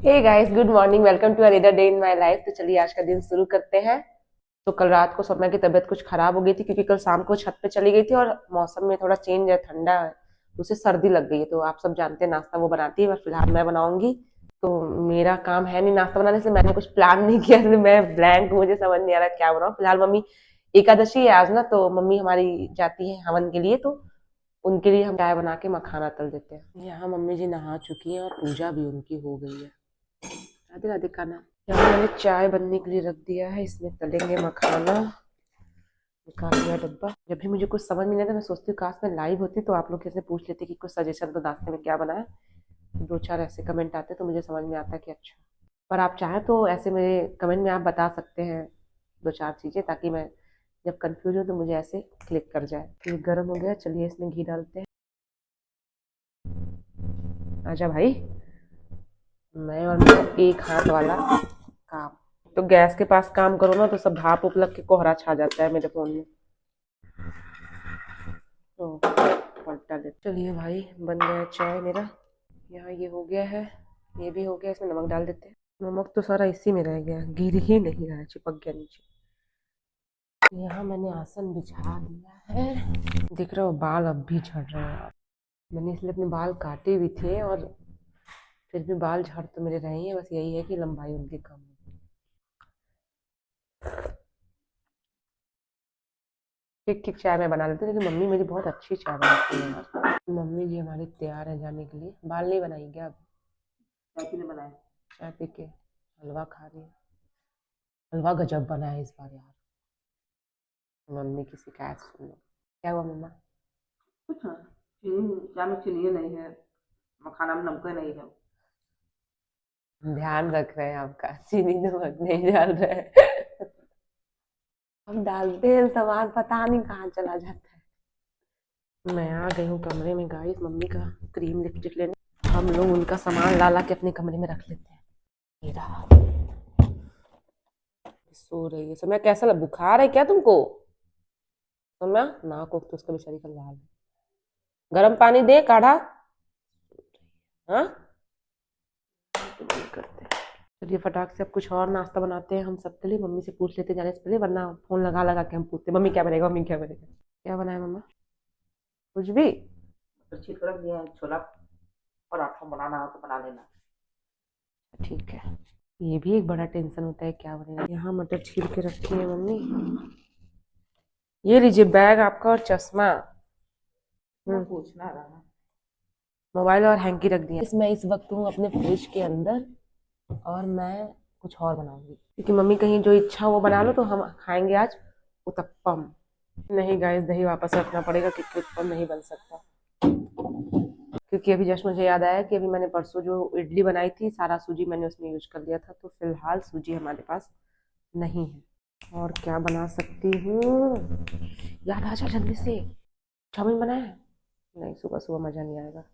Hey guys, good morning. Welcome to another day in my life. तो चलिए आज का दिन शुरू करते हैं। तो कल रात को सपना की तबीयत कुछ खराब हो गई थी क्योंकि कल शाम को छत पे चली गई थी और मौसम में थोड़ा चेंज है, ठंडा है, तो उसे सर्दी लग गई है। तो आप सब जानते हैं नाश्ता वो बनाती है, बस फिलहाल मैं बनाऊंगी। तो मेरा काम है नहीं नाश्ता बनाने से, मैंने कुछ प्लान नहीं किया, इसलिए मैं ब्लैंक, मुझे समझ नहीं आ रहा क्या बनाऊं। फिलहाल मम्मी, एकादशी है आज ना, तो मम्मी हमारी जाती है हवन के लिए, तो उनके लिए हम चाय बना के मखाना तल देते हैं। यहाँ मम्मी जी नहा चुकी हैं और पूजा भी उनकी हो गई है। राधे राधे खाना। यहाँ मैंने चाय बनने के लिए रख दिया है, इसमें तलेंगे मखाना। निकाल लिया डब्बा। जब भी मुझे कुछ समझ में नहीं आता, मैं सोचती हूँ काश मैं लाइव होती तो आप लोग कैसे पूछ लेते कि कुछ सजेशन तो नाश्ते में क्या बनाए। दो चार ऐसे कमेंट आते तो मुझे समझ में आता कि अच्छा। पर आप चाहें तो ऐसे मेरे कमेंट में आप बता सकते हैं दो चार चीजें, ताकि मैं जब कंफ्यूज हूँ तो मुझे ऐसे क्लिक कर जाए। ये गर्म हो गया, चलिए इसमें घी डालते हैं। आजा भाई, मैं और मेरा एक हाथ वाला काम। तो गैस के पास काम करो ना तो सब भाप उप लग के कोहरा छा जाता है मेरे फोन में। तो पलटा दे। चलिए भाई, बन गया चाय मेरा। यहाँ ये हो गया है, ये भी हो गया। इसमें नमक डाल देते हैं। नमक तो सारा इसी में रह गया, गिर ही नहीं रहा है, चिपक गया नीचे। यहाँ मैंने आसन बिछा दिया है। दिख रहा हो बाल अब भी झड़ रहे हैं। मैंने इसलिए अपने बाल काटे भी थे और फिर भी बाल झड़ तो मेरे रहे हैं। बस यही है कि लंबाई उनकी कम है। ठीक ठीक चाय मैं बना लेती हूँ, लेकिन मम्मी मेरी बहुत अच्छी चाय बनाती है यार। मम्मी जी हमारी तैयार है जाने के लिए। बाल नहीं बनाई क्या अब? चाय पीने बनाए। चाय पी के हलवा खा रही है। हलवा गजब बना है इस बार यार। मम्मी की शिकायत सुन लो। क्या हुआ मम्मा? कुछ हाँ, चीनी चाय में चीनी नहीं है, मखाना में नमक नहीं है। ध्यान रख रहे हैं आपका, चीनी नमक नहीं डाल रहे हैं। हम डालते हैं सामान, पता नहीं कहाँ चला जाता है। मैं आ गई हूँ कमरे में गाइस, मम्मी का क्रीम लिपस्टिक लेने। हम लोग उनका सामान ला ला के अपने कमरे में रख लेते हैं। ये रहा। सो रही है समय। कैसा लग, बुखार है क्या तुमको? समय नाक को तो उसका बेचारी का लाल है। गर्म पानी दे, काढ़ा। हाँ, तो नहीं करते। चलिए फटाक से अब कुछ और नाश्ता बनाते हैं हम सबके लिए। मम्मी से पूछ लेते जाने से पहले, वरना फोन लगा लगा के हम पूछते मम्मी क्या बनेगा, मम्मी क्या बनेगा। क्या बनाया मम्मा? कुछ भी? तो छील कर रख दिया है छोला, और आपको बनाना हो तो बना लेना। ठीक है। ये भी एक बड़ा टेंशन होता है क्या बनेगा। यहाँ मटर छील के रखी है मम्मी। ये लीजिए बैग आपका और चश्मा। मैं पूछना रहा। मोबाइल और हैंकी रख दिया। मैं इस वक्त हूँ अपने फ्रिज के अंदर और मैं कुछ और बनाऊंगी क्योंकि मम्मी कहीं जो इच्छा वो बना लो, तो हम खाएंगे आज उत्तपम। नहीं गाइस, दही वापस रखना पड़ेगा क्योंकि उत्तपम नहीं बन सकता। क्योंकि अभी जस्ट मुझे याद आया कि अभी मैंने परसों जो इडली बनाई थी, सारा सूजी मैंने उसमें यूज कर लिया था, तो फिलहाल सूजी हमारे पास नहीं है। और क्या बना सकती हूँ? याद आ जा जल्दी से। चाउमीन बनाया है? नहीं, सुबह सुबह मजा नहीं आएगा।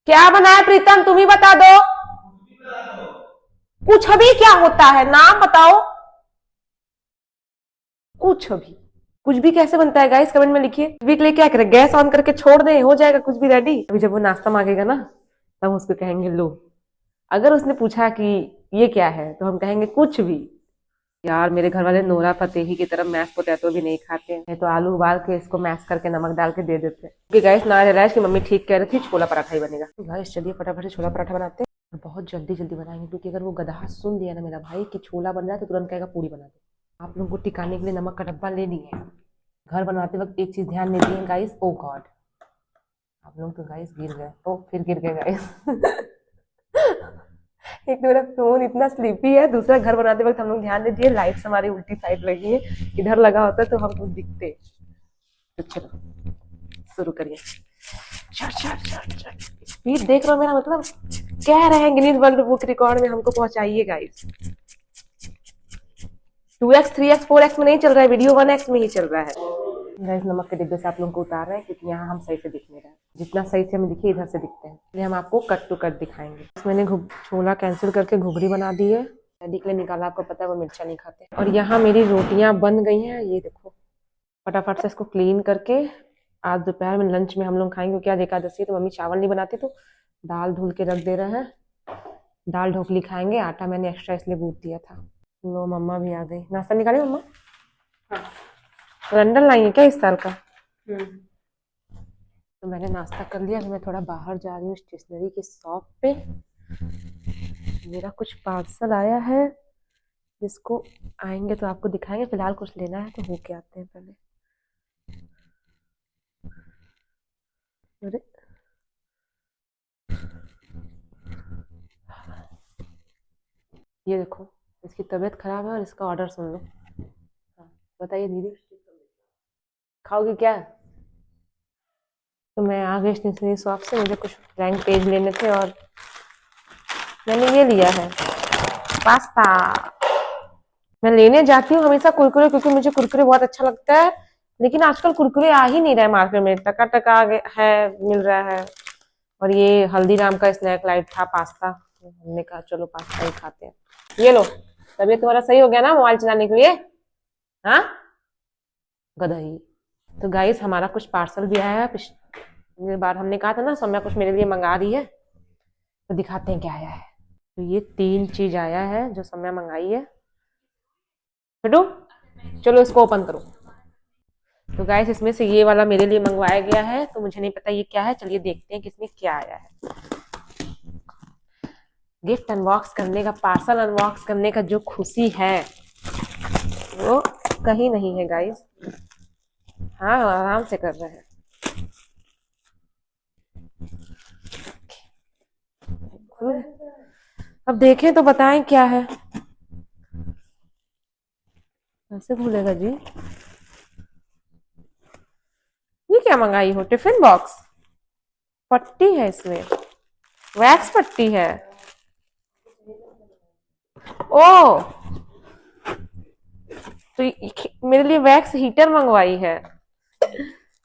क्या बनाया प्रीतम, तुम ही बता दो। कुछ अभी क्या होता है, नाम बताओ। कुछ अभी? कुछ भी कैसे बनता है गाइस, कमेंट में लिखिए। कुछ भी के लिए क्या करें, गैस ऑन करके छोड़ दे, हो जाएगा कुछ भी रेडी। अभी जब वो नाश्ता मांगेगा ना, तब उसको कहेंगे लो। अगर उसने पूछा कि ये क्या है, तो हम कहेंगे कुछ भी। यार मेरे घर वाले नोरा फतेही की तरह मैश पोटैटो भी नहीं खाते हैं, तो आलू उबाल के इसको मैश करके नमक डाल के दे देते हैं। क्योंकि गाइस ना रियलाइज कि मम्मी ठीक कह रही थी, छोला पराठा ही बनेगा। गाइस चलिए फटाफट से छोला पराठा बनाते हैं। बहुत जल्दी जल्दी बनाएंगे क्योंकि अगर वो गधा सुन लिया ना मेरा भाई कि छोला बन रहा है, तो तुरंत कहेगा पूरी बना दो। आप लोगों को टिकाने के लिए नमक का डब्बा ले लिए। घर बनाते वक्त एक चीज ध्यान नहीं दिए गाइस, ओ गॉड। आप लोग तो गाइस गिर गए, ओ फिर गिर गए गाइस। एक तो मेरा फोन इतना स्लीपी है, दूसरा घर बनाते वक्त हम लोग ध्यान नहीं दिए, लाइट्स हमारी उल्टी साइड लगी है। इधर लगा होता तो हम कुछ दिखते। तो चलो शुरू करिए। स्पीड देख रहे हो मेरा मतलब? कह रहे हैं गिनीज वर्ल्ड बुक रिकॉर्ड में हमको पहुंचाइए गाइस। 2x 3x 4x में नहीं चल रहा है वीडियो, 1x में ही चल रहा है। गैस नमक के डिब्बे से आप लोगों को उतार रहे हैं क्योंकि यहाँ हम सही से दिख नहीं रहे हैं। जितना सही से हमें दिखे इधर से दिखते हैं, इसलिए हम आपको कट टू कट दिखाएंगे। मैंने छोला कैंसिल करके घुघरी बना दी है। डैडी के लिए निकाला, आपको पता है वो मिर्चा नहीं खाते। और यहाँ मेरी रोटियां बन गई हैं, ये देखो। फटाफट से इसको क्लीन करके आज दोपहर में लंच में हम लोग खाएंगे, क्योंकि आज एकादशी है तो मम्मी चावल नहीं बनाती, तो दाल धुल के रख दे रहा है। दाल ढोकली खाएंगे। आटा मैंने एक्स्ट्रा इसलिए गूंथ दिया था। लो मम्मा भी आ गई। नाश्ता निकाली मम्मा? हाँ। लंदन लाई है क्या इस साल का? तो मैंने नाश्ता कर लिया। मैं थोड़ा बाहर जा रही हूँ स्टेशनरी की शॉप पे। मेरा कुछ पार्सल आया है जिसको आएंगे तो आपको दिखाएंगे। फिलहाल कुछ लेना है तो होके आते हैं पहले। अरे ये देखो, इसकी तबीयत खराब है और इसका ऑर्डर सुन लो। हाँ बताइए दीदी, खाओगे क्या? तो मैं आ गई स्टेशनरी शॉप से। मुझे कुछ ब्लैंक पेज लेने थे और मैंने ये लिया है पास्ता। मैं लेने जाती हूँ हमेशा कुरकुरे, क्योंकि मुझे कुरकुरे बहुत अच्छा लगता है। लेकिन आजकल कुरकुरे आ ही नहीं रहे मार्केट में। टका टका है, मिल रहा है। और ये हल्दीराम का स्नैक लाइट था पास्ता। हमने कहा चलो पास्ता ही खाते हैं। ये लो, तबीयत तुम्हारा सही हो गया ना मोबाइल चलाने के लिए? हाँ गदही। तो गाइस हमारा कुछ पार्सल भी आया है। पिछली बार हमने कहा था ना सौम्या कुछ मेरे लिए मंगा रही है, तो दिखाते हैं क्या आया है। तो ये 3 चीज आया है जो सौम्या मंगाई है। छोटू चलो इसको ओपन करो। तो गाइस इसमें से ये वाला मेरे लिए मंगवाया गया है। तो मुझे नहीं पता ये क्या है, चलिए देखते हैं कि इसमें क्या आया है। गिफ्ट अनबॉक्स करने का, पार्सल अनबॉक्स करने का जो खुशी है वो कहीं नहीं है गाइस। हाँ आराम से कर रहे हैं। अब देखें तो बताएं क्या है। कैसे भूलेगा जी? ये क्या मंगाई हो? टिफिन बॉक्स, पट्टी है इसमें, वैक्स पट्टी है। ओ तो मेरे लिए वैक्स हीटर मंगवाई है।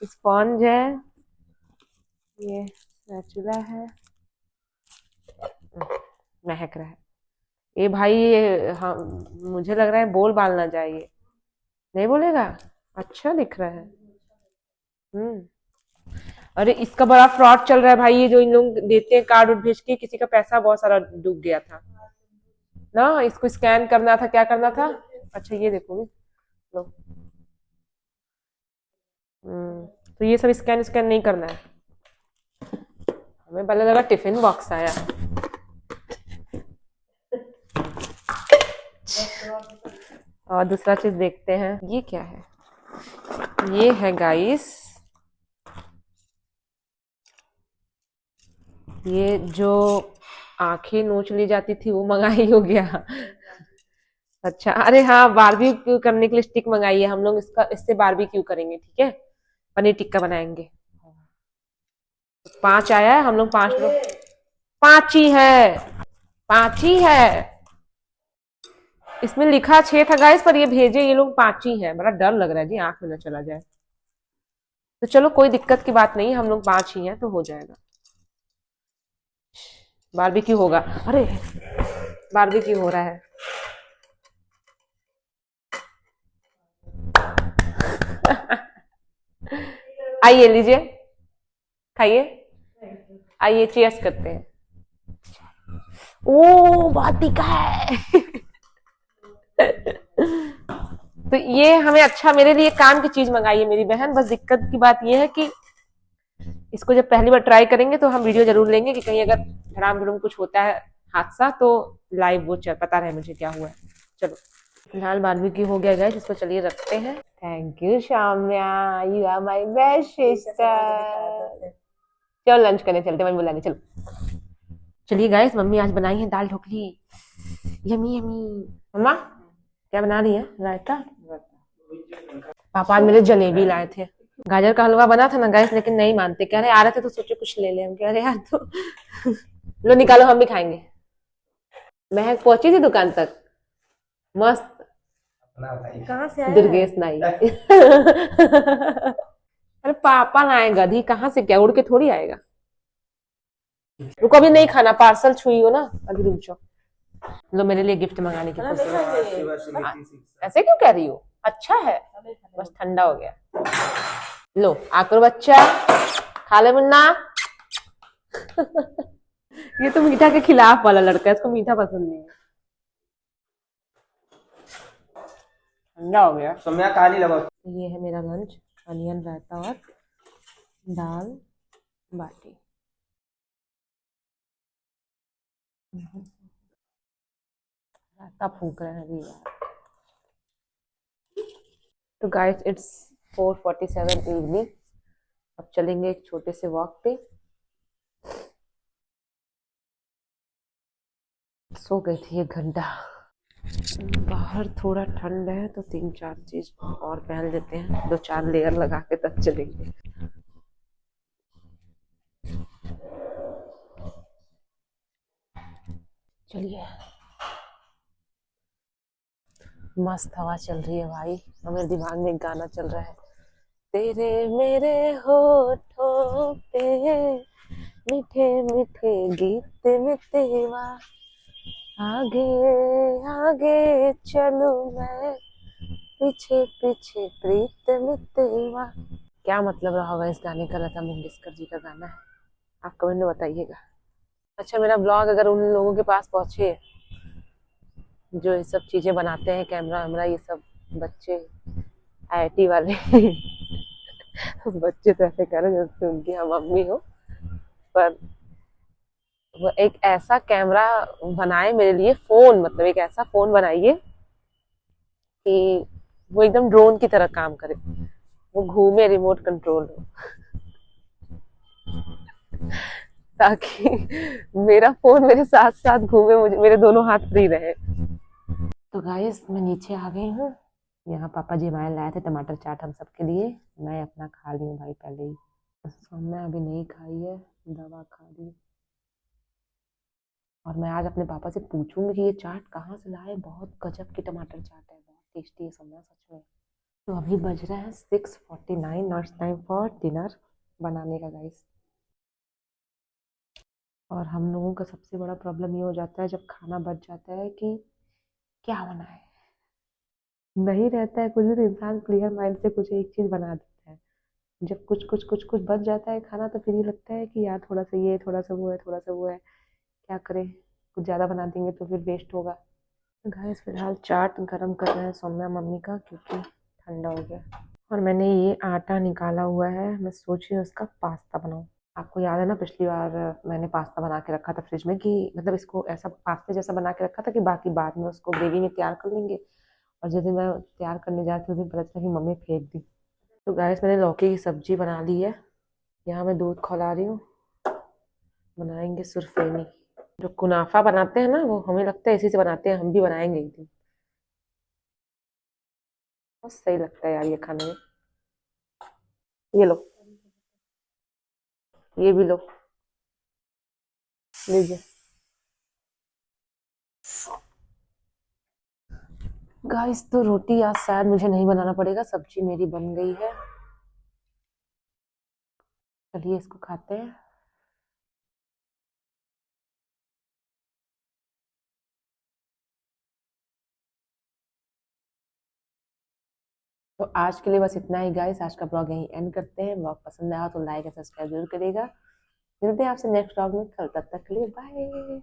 स्पॉन्ज है, ये स्पैचुला है। महक रहा है ये भाई। ये हाँ, मुझे लग रहा है बोल बाल ना जाए। ये नहीं बोलेगा। अच्छा दिख रहा है। अरे इसका बड़ा फ्रॉड चल रहा है भाई। ये जो इन लोग देते हैं कार्ड भेज के, किसी का पैसा बहुत सारा डूब गया था ना। इसको स्कैन करना था, क्या करना था? अच्छा ये देखो लो। तो ये सब स्कैन स्कैन नहीं करना है। हमें पहले लगा टिफिन बॉक्स आया। और दूसरा चीज देखते हैं ये क्या है। ये है गाइस, ये जो आंखें नोच ली जाती थी वो मंगाई हो गया। अच्छा अरे हाँ, बारबेक्यू करने के लिए स्टिक मंगाई है हम लोग। इससे बारबेक्यू करेंगे, ठीक है? पनीर टिक्का बनाएंगे। 5 आया है, हम लोग 5 लोग। 5 ही है, 5 ही है। इसमें लिखा 6 था गाइस, पर ये भेजे ये लोग 5 ही है। बड़ा डर लग रहा है जी, आंख में ना चला जाए। तो चलो कोई दिक्कत की बात नहीं, हम लोग 5 ही हैं तो हो जाएगा। बारबेक्यू होगा। अरे बारबेक्यू हो रहा है। आइए लीजिए, खाइए। आइए चीयर्स करते हैं। ओ बहुत तीखा है। तो ये हमें अच्छा, मेरे लिए काम की चीज मंगाई है मेरी बहन। बस दिक्कत की बात ये है कि इसको जब पहली बार ट्राई करेंगे तो हम वीडियो जरूर लेंगे कि कहीं अगर धड़ाम धुड़म कुछ होता है हादसा तो लाइव वो पता रहे मुझे क्या हुआ है। चलो फिलहाल बारबेक्यू हो गया गाइस, इसको चलिए रखते हैं। Thank you Shamya, you are my best sister. चलो लंच करने चलते, मम्मी बुलाने चलो। चलिए गाइस, मम्मी आज बनाई है दाल ढोकली। Yummy yummy. मम्मा क्या बना रही है? रायता। पापा आज मेरे जलेबी लाए थे। गाजर का हलवा बना था ना गाइस, लेकिन नहीं मानते। कह रहे आ रहे थे तो सोचे कुछ ले ले। हम कह रहे यार तो लो निकालो, हम भी खाएंगे। महक पहुंची थी दुकान तक मस्त। कहाँ से आया? दुर्गेश नाई। अरे पापा लाए गधी, कहाँ से क्या उड़ के थोड़ी आएगा। रुको अभी नहीं खाना, पार्सल छुई हो ना, अभी रुक जाओ। लो मेरे लिए गिफ्ट मंगाने की कोशिश। ऐसे क्यों कह रही हो? अच्छा है, बस ठंडा हो गया। लो आकर बच्चा खा ले मुन्ना। ये तो मीठा के खिलाफ वाला लड़का है, इसको मीठा पसंद नहीं है। ठंडा हो गया। समय कहानी लगा। ये है मेरा लंच, अनियन रायता और दाल बाटी। रायता फूक रहे हैं अभी यार। तो गाइस इट्स 4:47 इवनिंग। अब चलेंगे एक छोटे से वॉक पे। सो गई थी 1 घंटा। बाहर थोड़ा ठंड है तो 3-4 चीज और पहन लेते हैं, 2-4 लेयर लगा के तब चलेंगे। चलिए, मस्त हवा चल रही है भाई और मेरे दिमाग में एक गाना चल रहा है, तेरे मेरे होठों पे मीठे मीठे गीत मितवा, आगे आगे चलूं मैं पीछे पीछे प्रीत मितवा। क्या मतलब रहा होगा इस गाने का? लता मंगेशकर जी का गाना है, आप कमेंट में बताइएगा। अच्छा, मेरा ब्लॉग अगर उन लोगों के पास पहुंचे जो ये सब चीजें बनाते हैं, कैमरा वैमरा ये सब, बच्चे आईआईटी वाले बच्चे तो ऐसे कर रहे हैं जैसे उनकी हम मम्मी हो, पर वो एक ऐसा कैमरा बनाए मेरे लिए, फोन मतलब एक ऐसा फोन बनाइए कि वो एकदम ड्रोन की तरह काम करे, वो घूमे, रिमोट कंट्रोल हो, ताकि मेरा फोन मेरे साथ साथ घूमे, मुझे मेरे दोनों हाथ फ्री रहे। तो गाइस मैं नीचे आ गई हूँ। यहाँ पापा जी हमारे लाए थे टमाटर चाट हम सबके लिए, मैं अपना खा ली हूँ भाई पहले ही। सौम्या अभी नहीं खाई है, दवा खा रही। और मैं आज अपने पापा से पूछूंगी कि ये चाट कहाँ से लाए, बहुत गजब की टमाटर चाट है, बहुत टेस्टी है सौम्या सच में। तो अभी बज रहे हैं 6:49 और टाइम फॉर डिनर बनाने का गाइस। और हम लोगों का सबसे बड़ा प्रॉब्लम ये हो जाता है जब खाना बच जाता है कि क्या बनाए, नहीं रहता है कुछ भी तो इंसान क्लियर माइंड से कुछ एक चीज बना देता है। जब कुछ कुछ कुछ कुछ बच जाता है खाना तो फिर ये लगता है कि यार थोड़ा सा ये, थोड़ा सा वो है, थोड़ा सा वो है, क्या करें, कुछ ज्यादा बना देंगे तो फिर वेस्ट होगा। गाइस फिलहाल चाट गरम कर रहे हैं सौम्या मम्मी का, क्योंकि ठंडा हो गया। और मैंने ये आटा निकाला हुआ है, मैं सोच रही हूँ उसका पास्ता बनाऊं। आपको याद है ना पिछली बार मैंने पास्ता बना के रखा था फ्रिज में, कि मतलब इसको ऐसा पास्ते जैसा बना के रखा था कि बाकी बाद में उसको ग्रेवी में तैयार कर लेंगे। और जिस दिन मैं तैयार करने जाती हूँ उस दिन पता चला कि मम्मी फेंक दी। तो गैस मैंने लौकी की सब्जी बना ली है। यहाँ मैं दूध खौला रही हूँ, बनाएंगे सुरफेनी। जो कुनाफा बनाते हैं ना वो हमें लगता है इसी से बनाते हैं, हम भी बनाएंगे एक दिन। बहुत सही लगता है यार ये खाने में। ये लो, ये भी लो, लीजिए। गाइस तो रोटी आज शायद मुझे नहीं बनाना पड़ेगा, सब्जी मेरी बन गई है। चलिए इसको खाते हैं। तो आज के लिए बस इतना ही गाइस, आज का ब्लॉग यहीं एंड करते हैं। ब्लॉग पसंद आया तो लाइक और सब्सक्राइब जरूर करिएगा। मिलते हैं आपसे नेक्स्ट ब्लॉग में कल, तब तक के लिए बाय।